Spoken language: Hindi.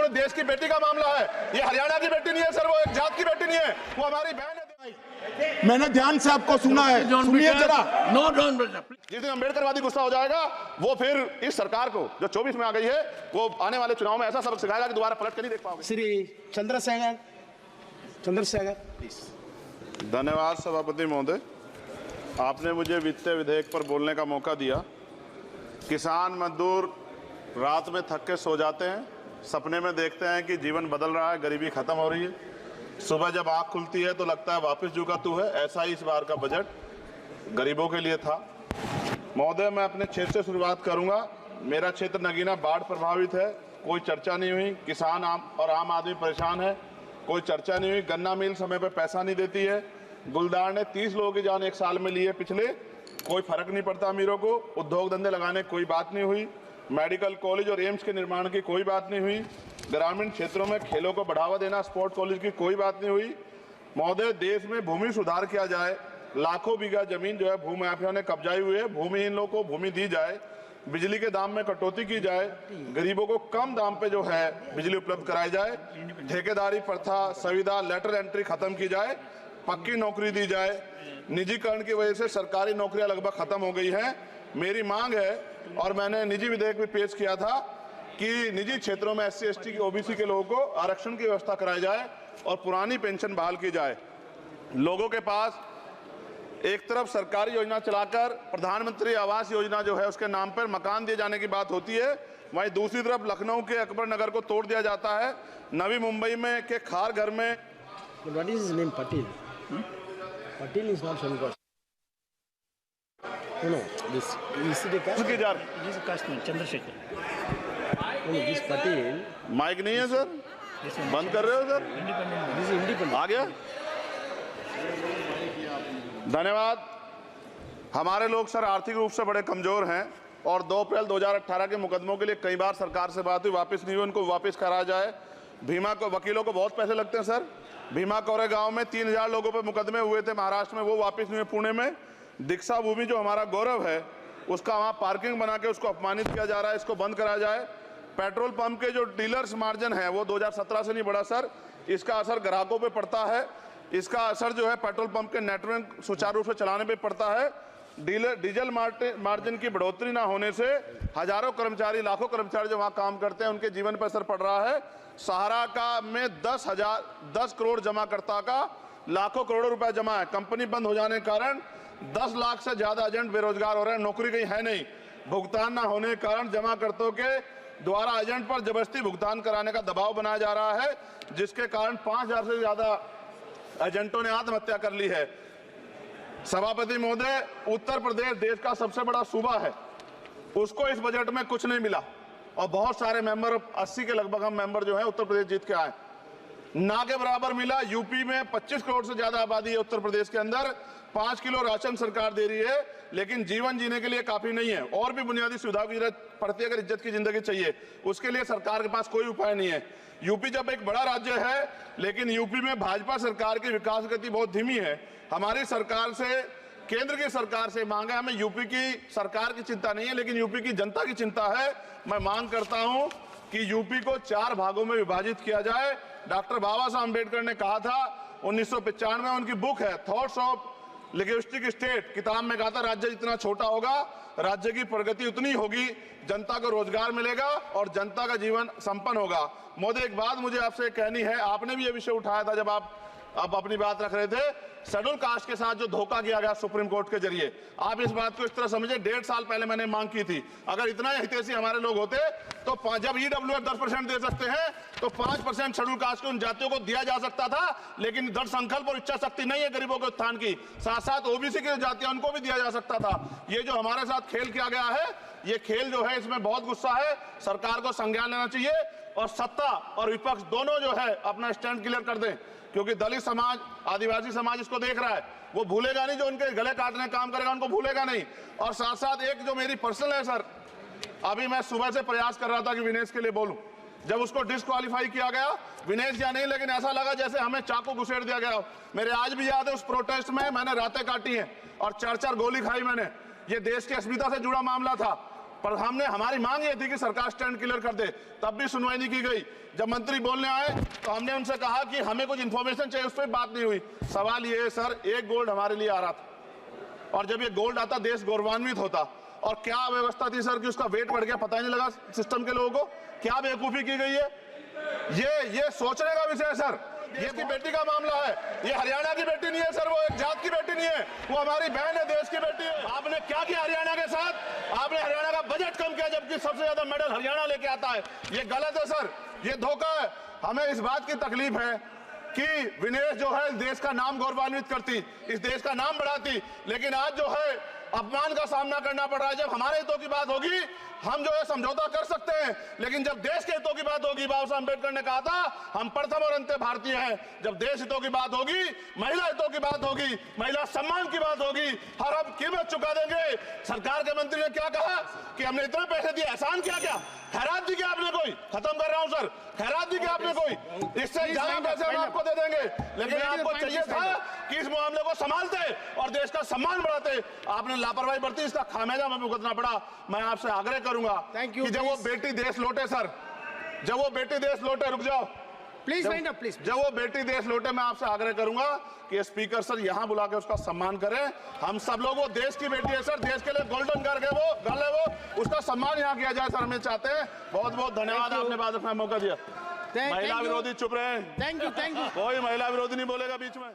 पूरे देश की बेटी का मामला है। ये हरियाणा की बेटी नहीं है सर, वो एक जात की बेटी नहीं है, वो हमारी बहन है। मैंने ध्यान से आपको सुना है, सुनिए जरा। जिस दिन अम्बेडकरवादी गुस्सा हो जाएगा वो फिर इस सरकार को जो 24 में आ गई है, वो आने वाले चुनाव में ऐसा सबक सिखाएगा कि दोबारा पलट कर नहीं देख पाओगे। श्री चंद्रशेखर प्लीज। धन्यवाद सभापति महोदय, आपने मुझे वित्तीय विधेयक पर बोलने का मौका दिया। किसान मजदूर रात में थक के सो जाते हैं, सपने में देखते हैं कि जीवन बदल रहा है, गरीबी खत्म हो रही है। सुबह जब आँख खुलती है तो लगता है वापस जुगा तू है। ऐसा ही इस बार का बजट गरीबों के लिए था। महोदय, मैं अपने क्षेत्र से शुरुआत करूंगा। मेरा क्षेत्र नगीना बाढ़ प्रभावित है, कोई चर्चा नहीं हुई। किसान और आम आदमी परेशान है, कोई चर्चा नहीं हुई। गन्ना मिल समय पर पैसा नहीं देती है। गुलदार ने 30 लोगों की जान एक साल में ली है पिछले, कोई फर्क नहीं पड़ता अमीरों को। उद्योग धंधे लगाने की कोई बात नहीं हुई। मेडिकल कॉलेज और एम्स के निर्माण की कोई बात नहीं हुई। ग्रामीण क्षेत्रों में खेलों को बढ़ावा देना, स्पोर्ट कॉलेज की कोई बात नहीं हुई। महोदय, देश में भूमि सुधार किया जाए, लाखों बीघा जमीन जो है भूमाफिया ने कब्जाई हुई है, भूमिहीन लोगों को भूमि दी जाए, बिजली के दाम में कटौती की जाए, गरीबों को कम दाम पे जो है बिजली उपलब्ध कराई जाए, ठेकेदारी प्रथा, संविदा, लेटर एंट्री खत्म की जाए, पक्की नौकरी दी जाए। निजीकरण की वजह से सरकारी नौकरियां लगभग खत्म हो गई हैं। मेरी मांग है, और मैंने निजी विधेयक भी पेश किया था, कि निजी क्षेत्रों में SC ST OBC के लोगों को आरक्षण की व्यवस्था कराई जाए और पुरानी पेंशन बहाल की जाए। लोगों के पास एक तरफ सरकारी योजना चलाकर प्रधानमंत्री आवास योजना जो है उसके नाम पर मकान दिए जाने की बात होती है, वहीं दूसरी तरफ लखनऊ के अकबर नगर को तोड़ दिया जाता है। नवी मुंबई में के खार घर में What is his name? Patil. Patil is not Shankar. No, this is the caste. उसकी जार This is caste name, Chandrasekhar. No, this Patil. Mike नहीं है सर, बंद कर रहे हो सर? This is independent. आ गया। धन्यवाद। हमारे लोग सर आर्थिक रूप से बड़े कमजोर हैं और 2 अप्रैल 2018 के मुकदमों के लिए कई बार सरकार से बात हुई, वापस नहीं हुई। उनको वापस कराया जाए। भीमा को वकीलों को बहुत पैसे लगते हैं सर। भीमा कोरे गांव में 3000 लोगों पर मुकदमे हुए थे महाराष्ट्र में, वो वापस नहीं हुए। पुणे में दीक्षा भूमि जो हमारा गौरव है, उसका वहाँ पार्किंग बना के उसको अपमानित किया जा रहा है, इसको बंद कराया जाए। पेट्रोल पंप के जो डीलर्स मार्जिन है वो 2017 से नहीं बढ़ा सर, इसका असर ग्राहकों पे पड़ता है। इसका असर जो है पेट्रोल पंप के नेटवर्क सुचारू रूप से चलाने पे पड़ता है। डीजल मार्जिन की बढ़ोतरी ना होने से हजारों कर्मचारी, लाखों कर्मचारी जो वहाँ काम करते हैं उनके जीवन पर असर पड़ रहा है। सहारा का में 10 करोड़ जमाकर्ता का लाखों करोड़ों रुपए जमा है। कंपनी बंद हो जाने के कारण 10 लाख से ज्यादा एजेंट बेरोजगार हो रहे हैं, नौकरी कहीं है नहीं। भुगतान ना होने के कारण जमाकर्ताओं के द्वारा एजेंट पर जबरदस्ती भुगतान कराने का दबाव बनाया जा रहा है, जिसके कारण 5000 से ज्यादा एजेंटों ने आत्महत्या कर ली है। सभापति महोदय, उत्तर प्रदेश देश का सबसे बड़ा सूबा है, उसको इस बजट में कुछ नहीं मिला और बहुत सारे मेंबर, 80 के लगभग हम मेंबर जो है उत्तर प्रदेश जीत के आए, ना के बराबर मिला। यूपी में 25 करोड़ से ज्यादा आबादी है उत्तर प्रदेश के अंदर, 5 किलो राशन सरकार दे रही है, लेकिन जीवन जीने के लिए काफी नहीं है। और भी बुनियादी सुविधाओं की जरूरत पड़ती है अगर इज्जत की जिंदगी चाहिए, उसके लिए सरकार के पास कोई उपाय नहीं है। यूपी जब एक बड़ा राज्य है, लेकिन यूपी में भाजपा सरकार की विकास गति बहुत धीमी है। हमारी सरकार से, केंद्र की सरकार से मांग है, हमें यूपी की सरकार की चिंता नहीं है, लेकिन यूपी की जनता की चिंता है। मैं मांग करता हूं कि यूपी को 4 भागों में विभाजित किया जाए। डॉक्टर बाबा साहब अम्बेडकर ने कहा था 1995 में, उनकी बुक है थॉट्स ऑफ लिंग्विस्टिक स्टेट, किताब में कहा था राज्य जितना छोटा होगा राज्य की प्रगति उतनी होगी, जनता को रोजगार मिलेगा और जनता का जीवन संपन्न होगा। मोदी, एक बात मुझे आपसे कहनी है, आपने भी ये विषय उठाया था जब आप अपनी बात रख रहे थे, शेड्यूल कास्ट के साथ जो धोखा किया गया सुप्रीम कोर्ट के जरिए, आप इस बात को इस तरह समझे, 1.5 साल पहले मैंने मांग की थी, अगर इतना हितैषी हमारे लोग होते तो जब EWF 10% दे सकते हैं तो 5% शेड्यूल कास्ट के उन जातियों को दिया जा सकता था, लेकिन दृढ़ संकल्प और इच्छा शक्ति नहीं है गरीबों के उत्थान की। साथ साथ OBC की जातियां उनको भी दिया जा सकता था। ये जो हमारे साथ खेल किया गया है, ये खेल जो है इसमें बहुत गुस्सा है, सरकार को संज्ञान लेना चाहिए और सत्ता और विपक्ष दोनों जो है अपना स्टैंड क्लियर कर दें, क्योंकि दलित समाज, आदिवासी समाज इसको देख रहा है, वो भूलेगा नहीं, जो उनके गले काटने काम करेगा उनको भूलेगा नहीं। और साथ साथ एक जो मेरी पर्सनल है सर, अभी मैं सुबह से प्रयास कर रहा था कि विनेश के लिए बोलूं, जब उसको डिस्क्वालीफाई किया गया, विनेश या नहीं, लेकिन ऐसा लगा जैसे हमें चाकू घुसेड़ दिया गया। मेरे आज भी याद है उस प्रोटेस्ट में मैंने रातें काटी हैं और 4-4 गोली खाई मैंने। ये देश की अस्मिता से जुड़ा मामला था। पर हमने हमारी मांग ये थी कि सरकार स्टैंड क्लियर कर दे, तब भी सुनवाई नहीं की गई। जब मंत्री बोलने आए तो हमने उनसे कहा कि हमें कुछ इंफॉर्मेशन चाहिए, उस पर बात नहीं हुई। सवाल ये है सर, एक गोल्ड हमारे लिए आ रहा था और जब ये गोल्ड आता देश गौरवान्वित होता, और क्या व्यवस्था थी सर कि उसका वेट बढ़ गया, पता ही नहीं लगा सिस्टम के लोगों को। क्या बेवकूफी की गई है, ये सोचने का विषय है सर। ये की बेटी का मामला है, ये हरियाणा की बेटी नहीं है सर, वो एक जात की बेटी नहीं है, वो हमारी बहन है, देश की बेटी है। आपने क्या किया हरियाणा के साथ? आपने हरियाणा का बजट कम किया, जबकि सबसे ज्यादा मेडल हरियाणा लेके आता है। ये गलत है सर, ये धोखा है। हमें इस बात की तकलीफ है कि विनेश जो है देश का नाम गौरवान्वित करती, इस देश का नाम बढ़ाती, लेकिन आज जो है अपमान का सामना करना पड़ रहा है। जब हमारे हितों की बात होगी हम जो है समझौता कर सकते हैं, लेकिन जब देश के हितों की बात होगी, बाबा साहब अम्बेडकर ने कहा था हम प्रथम और अंत्य भारतीय हैं। जब देश हितों की बात होगी, महिला हितों की बात होगी, महिला सम्मान की बात होगी, हर हम कीमत चुका देंगे। सरकार के मंत्री ने क्या कहा कि हमने इतने पैसे दिए, एहसान क्या खैरात दी क्या आपने कोई? खत्म कर रहा हूं सर, खैरात दी क्या आपने कोई? इससे ज्यादा पैसे हम आपको दे देंगे, लेकिन आपको चाहिए था कि इस मामले को संभालते और देश का सम्मान बढ़ाते। आपने लापरवाही बरती, इसका खामियाजा हमें भुगतना पड़ा। मैं आपसे आग्रह करूंगा कि जब वो बेटी देश लौटे सर, जब वो बेटी देश लौटे, रुक जाओ प्लीज वाइंड अप प्लीज। जब वो बेटी देश लौटे, मैं आपसे आग्रह करूंगा कि स्पीकर सर यहां बुला के उसका सम्मान करें। हम सब लोग, वो देश की बेटी है सर, देश के लिए गोल्डन गर्ल है वो, उसका सम्मान यहां किया जाए सर, हमें चाहते हैं। बहुत बहुत धन्यवाद, आपने बात रखने का मौका दिया। महिला विरोधी चुप रहे, थैंक यू कोई महिला विरोधी नहीं बोलेगा बीच में।